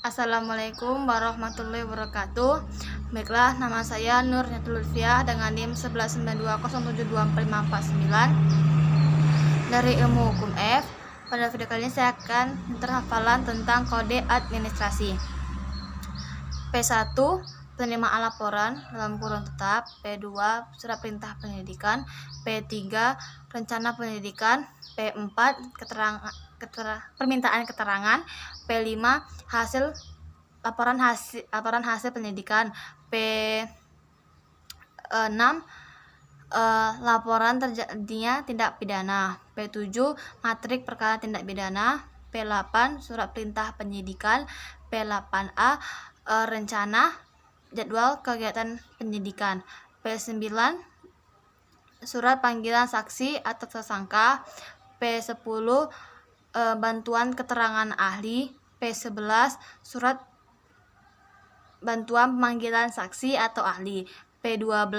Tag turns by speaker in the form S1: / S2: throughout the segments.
S1: Assalamualaikum warahmatullahi wabarakatuh. Baiklah, nama saya Nur Lutfiah dengan NIM 192072459 dari Ilmu Hukum F. Pada video kali ini saya akan terhafalan tentang kode administrasi. P1 penerimaan laporan dalam kurung tetap, P2 surat perintah pendidikan, P3 rencana pendidikan, P4 permintaan keterangan, P5 laporan hasil pendidikan, P6 laporan terjadinya tindak pidana, P7 matrik perkara tindak pidana, P8 surat perintah penyidikan, P8A rencana jadwal kegiatan penyidikan, P9 surat panggilan saksi atau tersangka, P10 bantuan keterangan ahli, P11 surat bantuan pemanggilan saksi atau ahli, P12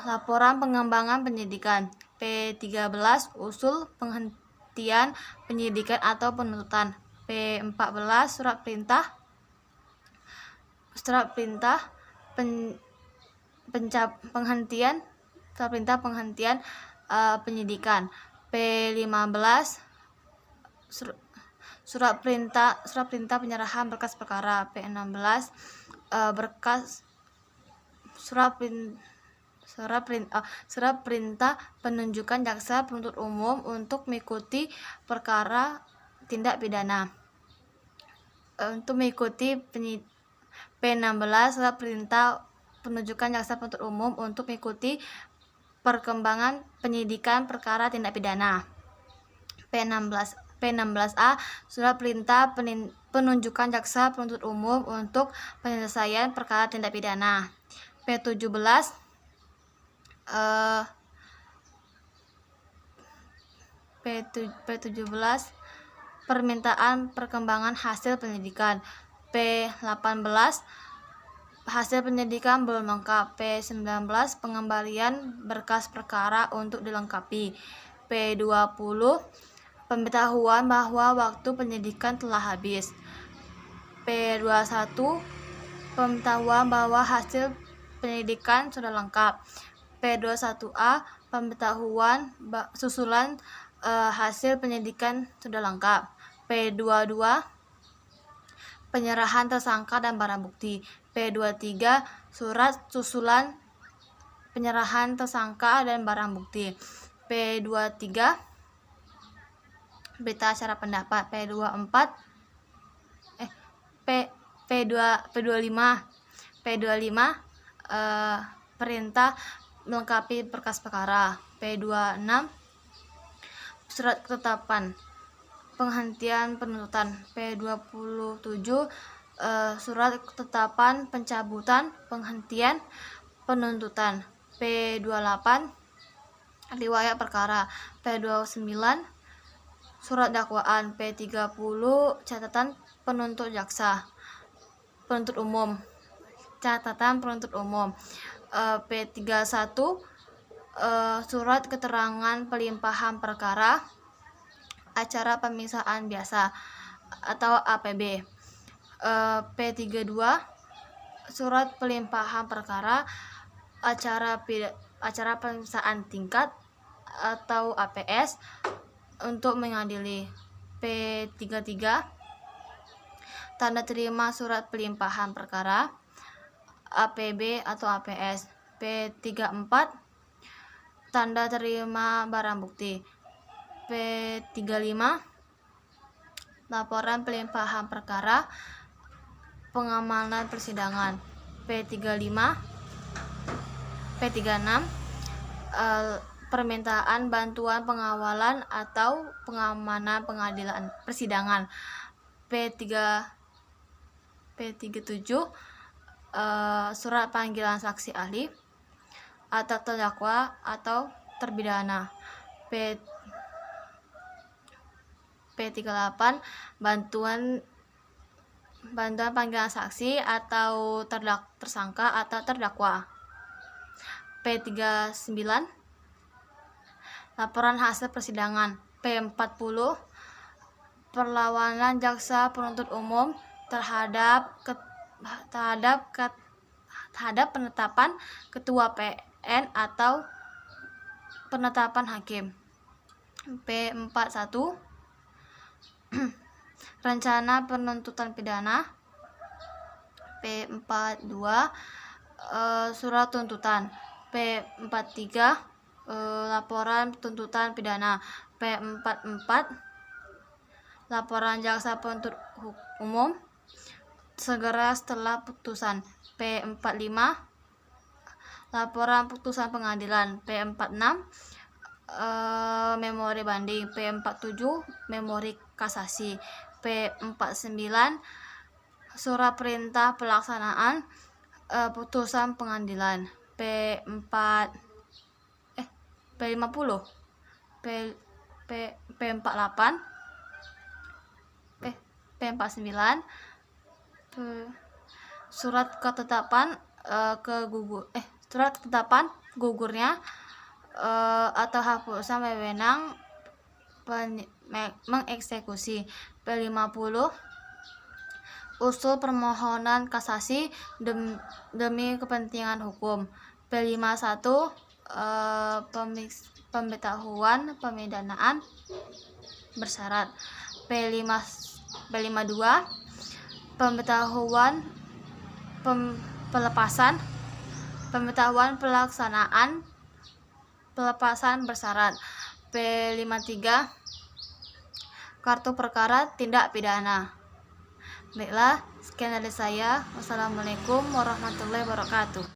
S1: laporan pengembangan penyidikan, P13 usul penghentian penyidikan atau penuntutan, P14 surat perintah penghentian penyidikan, P15 surat perintah penyerahan berkas perkara, P16 surat perintah penunjukan jaksa penuntut umum untuk mengikuti perkara tindak pidana. Untuk mengikuti P16 surat perintah penunjukan jaksa penuntut umum untuk mengikuti perkembangan penyidikan perkara tindak pidana. P16A surat perintah penunjukan jaksa penuntut umum untuk penyelesaian perkara tindak pidana. P17 permintaan perkembangan hasil penyidikan. P18 hasil penyidikan belum lengkap. P19 pengembalian berkas perkara untuk dilengkapi. P20 pemberitahuan bahwa waktu penyidikan telah habis. P21 pemberitahuan bahwa hasil penyidikan sudah lengkap. P21A pemberitahuan susulan hasil penyidikan sudah lengkap. P22 penyerahan tersangka dan barang bukti. P23 surat susulan penyerahan tersangka dan barang bukti. P23 berita acara pendapat. P25 perintah melengkapi berkas perkara. P26 surat ketetapan penghentian penuntutan. P27 surat ketetapan pencabutan penghentian penuntutan. P28 riwayat perkara. P29 surat dakwaan. P30 catatan penuntut umum. P31 surat keterangan pelimpahan perkara acara pemeriksaan biasa atau APB. P32 surat pelimpahan perkara acara pemeriksaan tingkat atau APS untuk mengadili. P33 tanda terima surat pelimpahan perkara APB atau APS. P34 tanda terima barang bukti. P35 laporan pelimpahan perkara pengamanan persidangan. P36 permintaan bantuan pengawalan atau pengamanan pengadilan persidangan. P37 surat panggilan saksi ahli atau terdakwa atau terpidana. P38 bantuan panggilan saksi atau tersangka atau terdakwa. P39 laporan hasil persidangan. P40 perlawanan jaksa penuntut umum terhadap penetapan ketua PN atau penetapan hakim. P41 rencana penuntutan pidana. P42 surat tuntutan. P43 laporan tuntutan pidana. P44 laporan jaksa penuntut umum segera setelah putusan. P45 laporan putusan pengadilan. P46 memori banding. P47 memori kasasi. P49 surat perintah pelaksanaan putusan pengadilan. P50 P48 P49 surat ketetapan surat ketetapan gugurnya atau hapusan wewenang mengeksekusi. P50 usul permohonan kasasi demi kepentingan hukum. P51 pemberitahuan pemidanaan bersyarat. P52 pemberitahuan pelaksanaan pelepasan bersyarat. P53 kartu perkara tindak pidana. Baiklah, sekian dari saya. Wassalamualaikum warahmatullahi wabarakatuh.